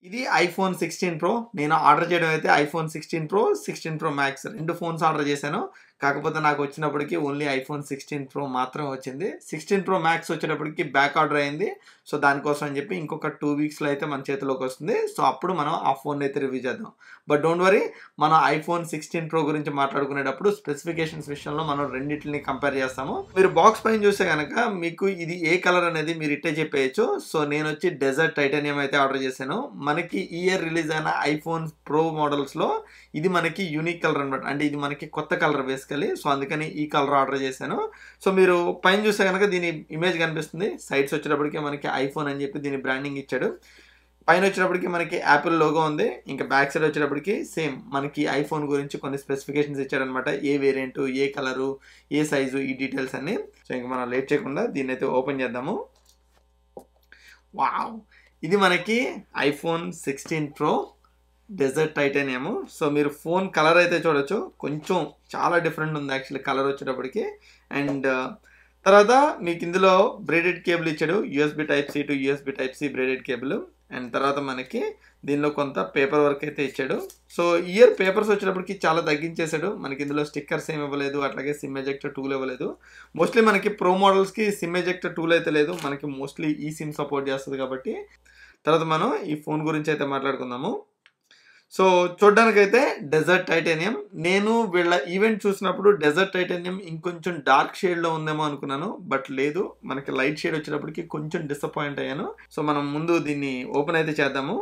ఇది iPhone 16 pro. నేను order చేయడం అయితే iPhone 16 pro, 16 pro max 2 phones order చేశాను. కాకపోతే నాకు వచ్చినప్పటికి ఓన్లీ ఐఫోన్ 16 ప్రో మాత్రమే వచ్చింది. 16 ప్రో మ్యాక్స్ వచ్చేటప్పటికి బ్యాక్ ఆర్డర్ అయింది. సో దానికోసం అని చెప్పి ఇంకొక 2 వీక్స్లో అయితే మన చేతిలోకి వస్తుంది. సో అప్పుడు మనం ఆ ఫోన్ అయితే రివ్యూ చేద్దాం. బట్ డోంట్ వరీ, మనం ఐఫోన్ 16 ప్రో గురించి మాట్లాడుకునేటప్పుడు స్పెసిఫికేషన్స్ విషయంలో మనం రెండింటిని కంపేర్ చేస్తాము. మీరు బాక్స్ పైన చూస్తే కనుక మీకు ఇది ఏ కలర్ అనేది మీరు ఇట్టే చెప్పేయచ్చు. సో నేను వచ్చి డెజర్ట్ టైటానియం అయితే ఆర్డర్ చేశాను. మనకి ఈ ఇయర్ రిలీజ్ అయిన ఐఫోన్ ప్రో మోడల్స్లో ఇది మనకి యూనిక్ కలర్ అనమాట. అంటే ఇది మనకి కొత్త కలర్ బేసికలీ. సో అందుకని ఈ కలర్ ఆర్డర్ చేశాను. సో మీరు పైన చూస్తే కనుక దీని ఇమేజ్ కనిపిస్తుంది. సైడ్స్ వచ్చేటప్పటికి మనకి ఐఫోన్ అని చెప్పి దీని బ్రాండింగ్ ఇచ్చాడు. పైన వచ్చేటప్పటికి మనకి యాపిల్ లోగో ఉంది. ఇంకా బ్యాక్ సైడ్ వచ్చేటప్పటికి సేమ్ మనకి ఐఫోన్ గురించి కొన్ని స్పెసిఫికేషన్స్ ఇచ్చాడనమాట. ఏ వేరియంట్, ఏ కలరు, ఏ సైజు, ఈ డీటెయిల్స్ అన్ని. సో ఇంకా మనం లేట్ చేయకుండా దీన్ని అయితే ఓపెన్ చేద్దాము. వావ్, ఇది మనకి iPhone 16 pro desert titanium. So మీరు ఫోన్ కలర్ అయితే చూడొచ్చు, కొంచెం చాలా డిఫరెంట్ ఉంది యాక్చువల్లీ కలర్ వచ్చేటప్పటికి. అండ్ తర్వాత మీకు ఇందులో బ్రేడెడ్ కేబుల్ ఇచ్చాడు. USB type C to USB type C braided cable. And తర్వాత మనకి దీనిలో కొంత పేపర్ వర్క్ అయితే ఇచ్చాడు. సో ఇయర్ పేపర్స్ వచ్చేటప్పటికి చాలా తగ్గించేశాడు. మనకి ఇందులో స్టిక్కర్స్ ఏమి ఇవ్వలేదు, అట్లాగే సిమ్ ఎజెక్టర్ టూల్ ఇవ్వలేదు. మోస్ట్లీ మనకి ప్రో మోడల్స్కి సిమ్ ఎజెక్టర్ టూల్ అయితే లేదు. మనకి మోస్ట్లీ ఈ సిమ్ సపోర్ట్ చేస్తుంది కాబట్టి. తర్వాత మనం ఈ ఫోన్ గురించి అయితే మాట్లాడుకుందాము. సో చూడ్డానికైతే డెజర్ట్ టైటానియం. నేను వీళ్ళ ఈవెంట్ చూసినప్పుడు డెజర్ట్ టైటానియం ఇంకొంచెం డార్క్ షేడ్లో ఉందేమో అనుకున్నాను. బట్ లేదు, మనకి లైట్ షేడ్ వచ్చేటప్పటికి కొంచెం డిసప్పాయింట్ అయ్యాను. సో మనం ముందు దీన్ని ఓపెన్ అయితే చేద్దాము.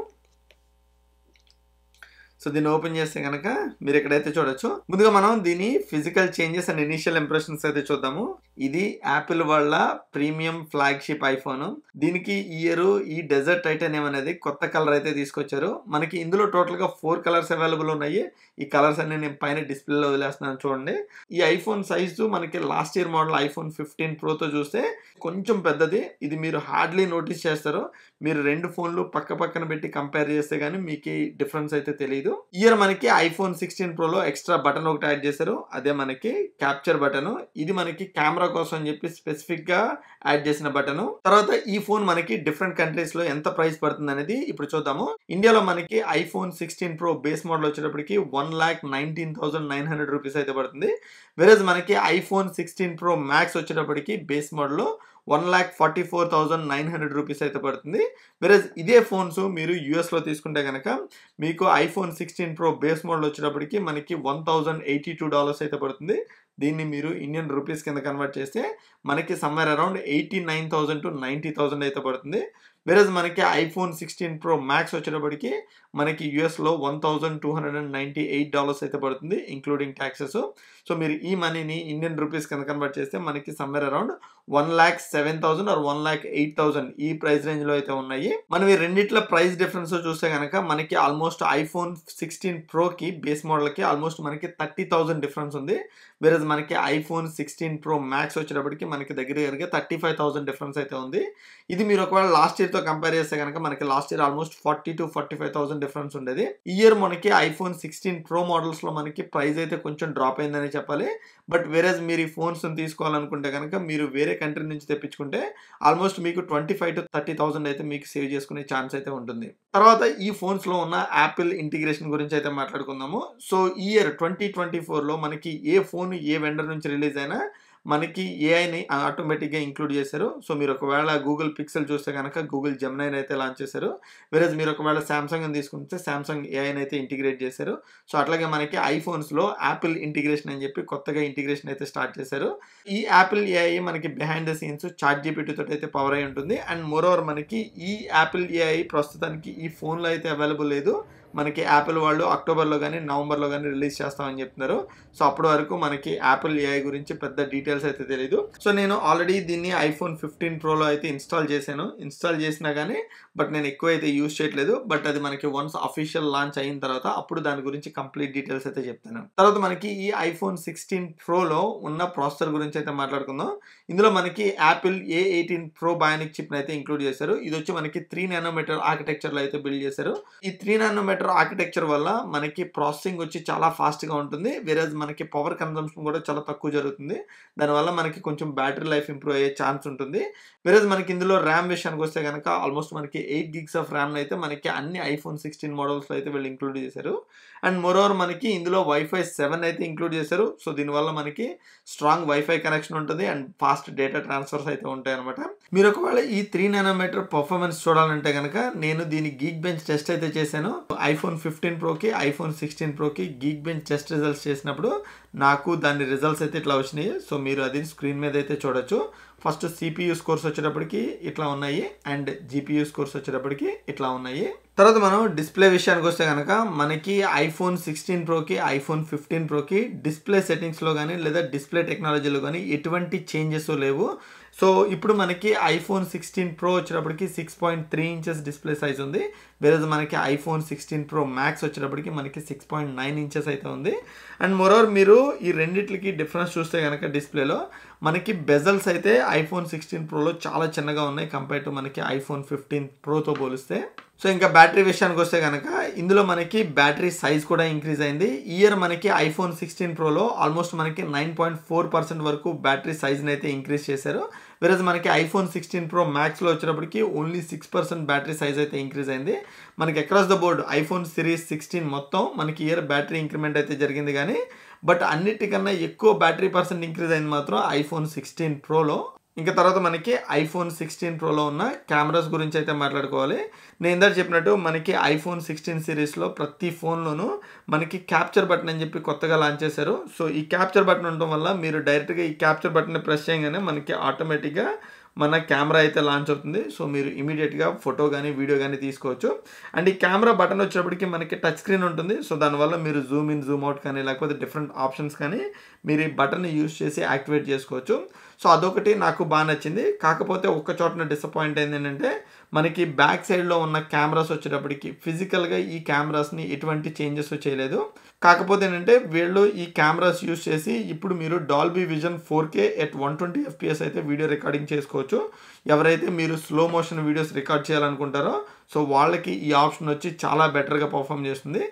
సో దీన్ని ఓపెన్ చేస్తే కనుక మీరు ఎక్కడైతే చూడొచ్చు. ముందుగా మనం దీని physical changes and initial impressions అయితే చూద్దాము. ఇది యాపిల్ వాళ్ళ ప్రీమియం ఫ్లాగ్షిప్ ఐఫోన్. దీనికి ఇయర్ ఈ డెజర్ట్ టైటానియం అనేది కొత్త కలర్ అయితే తీసుకొచ్చారు. మనకి ఇందులో టోటల్గా 4 కలర్స్ అవైలబుల్ ఉన్నాయి. ఈ కలర్స్ అన్ని నేను పైన డిస్ప్లేలో వదిలేస్తున్నాను చూడండి. ఈ ఐఫోన్ సైజు మనకి లాస్ట్ ఇయర్ మోడల్ ఐఫోన్ 15 ప్రోతో చూస్తే కొంచెం పెద్దది. ఇది మీరు హార్డ్లీ నోటీస్ చేస్తారు. మీరు 2 ఫోన్లు పక్క పక్కన పెట్టి కంపేర్ చేస్తే కానీ మీకు డిఫరెన్స్ అయితే తెలియదు. ఇయర్ మనకి ఐఫోన్ 16 ప్రోలో ఎక్స్ట్రా బటన్ ఒకటి యాడ్ చేశారు. అదే మనకి క్యాప్చర్ బటన్. ఇది మనకి కెమెరా కోసం అని చెప్పి స్పెసిఫిక్ గా యాడ్ చేసిన బటన్. తర్వాత ఈ ఫోన్ మనకి డిఫరెంట్ కంట్రీస్ లో ఎంత ప్రైస్ పడుతుంది అనేది ఇప్పుడు చూద్దాము. ఇండియాలో మనకి ఐఫోన్ 16 ప్రో బేస్ మోడల్ వచ్చేటప్పటికి 1,19,900 రూపీస్ అయితే పడుతుంది. వెరజ్ మనకి ఐఫోన్ 16 ప్రో మ్యాక్స్ వచ్చేటప్పటికి బేస్ మోడల్ 1,44,900 రూపీస్ అయితే పడుతుంది. వెరజ్ ఇదే ఫోన్స్ మీరు యూఎస్లో తీసుకుంటే కనుక మీకు ఐఫోన్ 16 ప్రో బేస్ మోడల్ వచ్చేటప్పటికి మనకి $1,082 అయితే పడుతుంది. దీన్ని మీరు ఇండియన్ రూపీస్ కింద కన్వర్ట్ చేస్తే మనకి సమ్వేర్ అరౌండ్ 89,000 to 90,000 అయితే పడుతుంది. వెరజ్ మనకి ఐఫోన్ 16 ప్రో మ్యాక్స్ వచ్చేటప్పటికి మనకి యూఎస్లో $1,298 అయితే పడుతుంది ఇంక్లూడింగ్ ట్యాక్సెస్. సో మీరు ఈ మనీని ఇండియన్ రూపీస్ కింద కన్వర్ట్ చేస్తే మనకి సమ్వేర్ అరౌండ్ 1,07,000 or 1,08,000 ఈ ప్రైస్ రేంజ్ లో అయితే ఉన్నాయి. మనం ఈ రెండిట్ల ప్రైస్ డిఫరెన్స్ చూస్తే కనుక మనకి ఆల్మోస్ట్ ఐఫోన్ 16 ప్రోకి బేస్ మోడల్ కి ఆల్మోస్ట్ మనకి 30,000 డిఫరెన్స్ ఉంది. వెరజ్ మనకి ఐఫోన్ 16 ప్రో మ్యాక్స్ వచ్చేటప్పటికి మనకి దగ్గరగా 35,000 డిఫరెన్స్ అయితే ఉంది. ఇది మీరు ఒకవేళ లాస్ట్ ఇయర్ తో కంపేర్ చేస్తే కనుక మనకి last year almost 40,000 to 45,000 difference ఉండేది. ఈ ఇయర్ మనకి ఐఫోన్ 16 ప్రో మోడల్స్ లో మనకి ప్రైస్ అయితే కొంచెం డ్రాప్ అయిందని చెప్పాలి. బట్ వేరేజ్ మీరు ఈ ఫోన్స్ తీసుకోవాలనుకుంటే కనుక మీరు వేరే కంట్రీ నుంచి తెప్పించుకుంటే ఆల్మోస్ట్ మీకు 25,000 to 30,000 అయితే మీకు సేవ్ చేసుకునే ఛాన్స్ అయితే ఉంటుంది. తర్వాత ఈ ఫోన్స్ లో ఉన్న యాపిల్ ఇంటిగ్రేషన్ గురించి అయితే మాట్లాడుకుందాము. సో ఈ ఇయర్ 2024 లో మనకి ఏ ఫోన్ ఏ వెండర్ నుంచి రిలీజ్ అయినా మనకి ఏఐని ఆటోమేటిక్గా ఇంక్లూడ్ చేశారు. సో మీరు ఒకవేళ గూగుల్ పిక్సెల్ చూస్తే కనుక గూగుల్ జెమినైని అయితే లాంచ్ చేశారు. వేరేజ్ మీరు ఒకవేళ శాంసంగ్ అని తీసుకుంటే శాంసంగ్ ఏఐని అయితే ఇంటిగ్రేట్ చేశారు. సో అట్లాగే మనకి ఐఫోన్స్లో యాపిల్ ఇంటిగ్రేషన్ అని చెప్పి కొత్తగా ఇంటిగ్రేషన్ అయితే స్టార్ట్ చేశారు. ఈ యాపిల్ ఏఐ మనకి behind the scenes ChatGPT తోటి అయితే పవర్ అయి ఉంటుంది. అండ్ మోరోవర్ మనకి ఈ యాపిల్ ఏఐ ప్రస్తుతానికి ఈ ఫోన్లో అయితే అవైలబుల్ లేదు. మనకి యాపిల్ వాళ్ళు అక్టోబర్లో కానీ నవంబర్లో కానీ రిలీజ్ చేస్తామని చెప్తున్నారు. సో అప్పటి వరకు మనకి యాపిల్ ఏఐ గురించి పెద్ద డీటెయిల్స్ అయితే తెలియదు. సో నేను ఆల్రెడీ దీన్ని ఐఫోన్ 15 ప్రోలో అయితే ఇన్స్టాల్ చేశాను. ఇన్స్టాల్ చేసినా కానీ బట్ నేను ఎక్కువ అయితే యూజ్ చేయట్లేదు. బట్ అది మనకి వన్స్ అఫీషియల్ లాంచ్ అయిన తర్వాత అప్పుడు దాని గురించి కంప్లీట్ డీటెయిల్స్ అయితే చెప్తాను. తర్వాత మనకి ఈ ఐఫోన్ 16 ప్రోలో ఉన్న ప్రాసెసర్ గురించి అయితే మాట్లాడుకుందాం. ఇందులో మనకి Apple A18 pro Bionic chip అయితే ఇంక్లూడ్ చేశారు. ఇది వచ్చి మనకి 3 నానోమీటర్ ఆర్కిటెక్చర్లో అయితే బిల్డ్ చేశారు. ఈ 3 నానోమీటర్ ఆర్కిటెక్చర్ వల్ల మనకి ప్రాసెసింగ్ వచ్చి చాలా ఫాస్ట్గా ఉంటుంది. వేరేజ్ మనకి పవర్ కన్సంప్షన్ కూడా చాలా తక్కువ జరుగుతుంది. దానివల్ల మనకి కొంచెం బ్యాటరీ లైఫ్ ఇంప్రూవ్ అయ్యే ఛాన్స్ ఉంటుంది. వేరేజ్ మనకి ఇందులో ర్యామ్ విషయానికి వస్తే గనక ఆల్మోస్ట్ మనకి 8 గిగ్స్ ఆఫ్ ర్యామ్ అయితే మనకి అన్ని ఐఫోన్ 16 మోడల్స్లో అయితే వీళ్ళు ఇంక్లూడ్ చేశారు. అండ్ మోరోవర్ మనకి ఇందులో వైఫై 7 అయితే ఇంక్లూడ్ చేశారు. సో దీనివల్ల మనకి స్ట్రాంగ్ వైఫై కనెక్షన్ ఉంటుంది అండ్ ఫాస్ట్ డేటా ట్రాన్స్ఫర్స్ అయితే ఉంటాయి అనమాట. మీరు ఒకవేళ ఈ 3 నానోమీటర్ పర్ఫార్మెన్స్ చూడాలంటే కనుక నేను దీని గీక్ బెంచ్ టెస్ట్ అయితే చేశాను. ఐఫోన్ 15 ప్రోకి ఐఫోన్ 16 ప్రోకి గీక్ బెంచ్ టెస్ట్ రిజల్ట్స్ చేసినప్పుడు నాకు దాని రిజల్ట్స్ అయితే ఇట్లా వచ్చినాయి. సో మీరు అది స్క్రీన్ మీద అయితే చూడొచ్చు. ఫస్ట్ CPU స్కోర్స్ వచ్చేటప్పటికి ఇట్లా ఉన్నాయి అండ్ GPU స్కోర్స్ వచ్చేటప్పటికి ఇట్లా ఉన్నాయి. తర్వాత మనం డిస్ప్లే విషయానికి వస్తే కనుక మనకి ఐఫోన్ 16 ప్రోకి ఐఫోన్ 15 ప్రోకి డిస్ప్లే సెట్టింగ్స్లో కానీ లేదా డిస్ప్లే టెక్నాలజీలో కానీ ఎటువంటి చేంజెస్ లేవు. సో ఇప్పుడు మనకి ఐఫోన్ 16 ప్రో వచ్చేటప్పటికి 6.3 ఇంచెస్ డిస్ప్లే సైజ్ ఉంది. వేరేజ్ మనకి ఐఫోన్ 16 ప్రో మ్యాక్స్ వచ్చేటప్పటికి మనకి 6.9 ఇంచెస్ అయితే ఉంది. అండ్ మోరోవర్ మీరు ఈ రెండిట్లకి డిఫరెన్స్ చూస్తే కనుక డిస్ప్లేలో మనకి బెజల్స్ అయితే ఐఫోన్ 16 ప్రోలో చాలా చిన్నగా ఉన్నాయి కంపేర్ టు మనకి ఐఫోన్ 15 ప్రోతో పోలిస్తే. సో ఇంకా బ్యాటరీ విషయానికి వస్తే కనుక ఇందులో మనకి బ్యాటరీ సైజ్ కూడా ఇంక్రీజ్ అయింది. ఈ ఇయర్ మనకి ఐఫోన్ 16 ప్రోలో ఆల్మోస్ట్ మనకి 9.4% వరకు బ్యాటరీ సైజ్ని అయితే ఇంక్రీజ్ చేశారు. వేరేజ్ మనకి ఐఫోన్ 16 ప్రో మ్యాక్స్లో వచ్చేటప్పటికి ఓన్లీ 6% బ్యాటరీ సైజ్ అయితే ఇంక్రీజ్ అయింది. మనకి across the board iPhone series 16 మొత్తం మనకి ఇయర్ బ్యాటరీ ఇంక్రిమెంట్ అయితే జరిగింది కానీ బట్ అన్నిటికన్నా ఎక్కువ బ్యాటరీ పర్సెంట్ ఇంక్రీజ్ అయింది మాత్రం ఐఫోన్ 16 ప్రోలో. ఇంకా తర్వాత మనకి ఐఫోన్ 16 ప్రోలో ఉన్న కెమెరాస్ గురించి అయితే మాట్లాడుకోవాలి. నేను ఇందాక చెప్పినట్టు మనకి ఐఫోన్ 16 సిరీస్లో ప్రతి ఫోన్లోనూ మనకి క్యాప్చర్ బటన్ అని చెప్పి కొత్తగా లాంచ్ చేశారు. సో ఈ క్యాప్చర్ బటన్ ఉండడం వల్ల మీరు డైరెక్ట్గా ఈ క్యాప్చర్ బటన్ని ప్రెస్ చేయగానే మనకి ఆటోమేటిక్గా మన కెమెరా అయితే లాంచ్ అవుతుంది. సో మీరు ఇమీడియట్గా ఫోటో కానీ వీడియో కానీ తీసుకోవచ్చు. అండ్ ఈ కెమెరా బటన్ వచ్చేటప్పటికి మనకి టచ్ స్క్రీన్ ఉంటుంది. సో దానివల్ల మీరు జూమ్ ఇన్ జూమ్ అవుట్ కానీ లేకపోతే డిఫరెంట్ ఆప్షన్స్ కానీ మీరు ఈ బటన్ని యూజ్ చేసి యాక్టివేట్ చేసుకోవచ్చు. సో అదొకటి నాకు బాగా నచ్చింది. కాకపోతే ఒక్క చోటన డిసప్పాయింట్ అయింది ఏంటంటే మనకి బ్యాక్ సైడ్లో ఉన్న కెమెరాస్ వచ్చేటప్పటికి ఫిజికల్గా ఈ కెమెరాస్ని ఎటువంటి చేంజెస్ చేయలేదు. కాకపోతే ఏంటంటే వీళ్ళు ఈ కెమెరాస్ యూజ్ చేసి ఇప్పుడు మీరు Dolby Vision 4K at 120 FPS అయితే వీడియో రికార్డింగ్ చేసుకోవచ్చు. ఎవరైతే మీరు స్లో మోషన్ వీడియోస్ రికార్డ్ చేయాలనుకుంటారో సో వాళ్ళకి ఈ ఆప్షన్ వచ్చి చాలా బెటర్గా పర్ఫామ్ చేస్తుంది.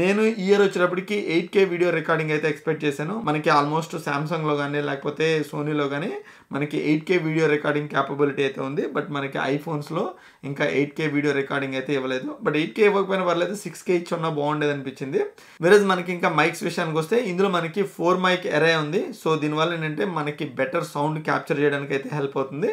నేను ఈ ఇయర్ వచ్చేటప్పటికి 8K వీడియో రికార్డింగ్ అయితే ఎక్స్పెక్ట్ చేశాను. మనకి ఆల్మోస్ట్ సామ్సంగ్లో కానీ లేకపోతే సోనీలో కానీ మనకి 8K వీడియో రికార్డింగ్ క్యాపబిలిటీ అయితే ఉంది. బట్ మనకి ఐఫోన్స్లో ఇంకా 8K వీడియో రికార్డింగ్ అయితే ఇవ్వలేదు. బట్ 8K ఇవ్వకపోయినా పర్లేదు, 6K ఇచ్చి ఉన్నా బాగుండేది అనిపించింది. వేరేజ్ మనకి ఇంకా మైక్స్ విషయానికి వస్తే ఇందులో మనకి 4 మైక్ ఎరే ఉంది. సో దీనివల్ల ఏంటంటే మనకి బెటర్ సౌండ్ క్యాప్చర్ చేయడానికి అయితే హెల్ప్ అవుతుంది.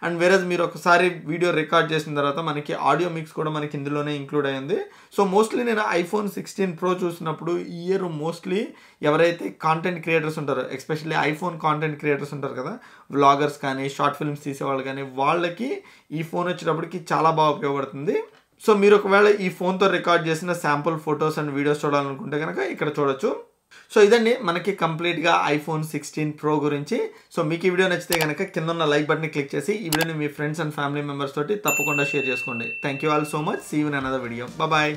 అండ్ వేరేజ్ మీరు ఒకసారి వీడియో రికార్డ్ చేసిన తర్వాత మనకి ఆడియో మిక్స్ కూడా మనకి ఇందులోనే ఇంక్లూడ్ అయ్యింది. సో మోస్ట్లీ నేను ఐఫోన్ 16 ప్రో చూసినప్పుడు ఈ ఇయర్ మోస్ట్లీ ఎవరైతే కాంటెంట్ క్రియేటర్స్ ఉంటారో ఎస్పెషల్లీ ఐఫోన్ కాంటెంట్ క్రియేటర్స్ ఉంటారు కదా, వ్లాగర్స్ కానీ షార్ట్ ఫిల్మ్స్ తీసేవాళ్ళు కానీ వాళ్ళకి ఈ ఫోన్ వచ్చేటప్పటికి చాలా బాగా ఉపయోగపడుతుంది. సో మీరు ఒకవేళ ఈ ఫోన్తో రికార్డ్ చేసిన శాంపుల్ ఫొటోస్ అండ్ వీడియోస్ చూడాలనుకుంటే కనుక ఇక్కడ చూడొచ్చు. సో ఇదండి మనకి కంప్లీట్గా ఐఫోన్ 16 ప్రో గురించి. సో మీకు ఈ వీడియో నచ్చితే కనుక కింద ఉన్న లైక్ బటన్ని క్లిక్ చేసి ఈ వీడియోని మీ ఫ్రెండ్స్ అండ్ ఫ్యామిలీ మెంబర్స్ తోటి తప్పకుండా షేర్ చేసుకోండి. Thank you all so much. See you in another video. Bye.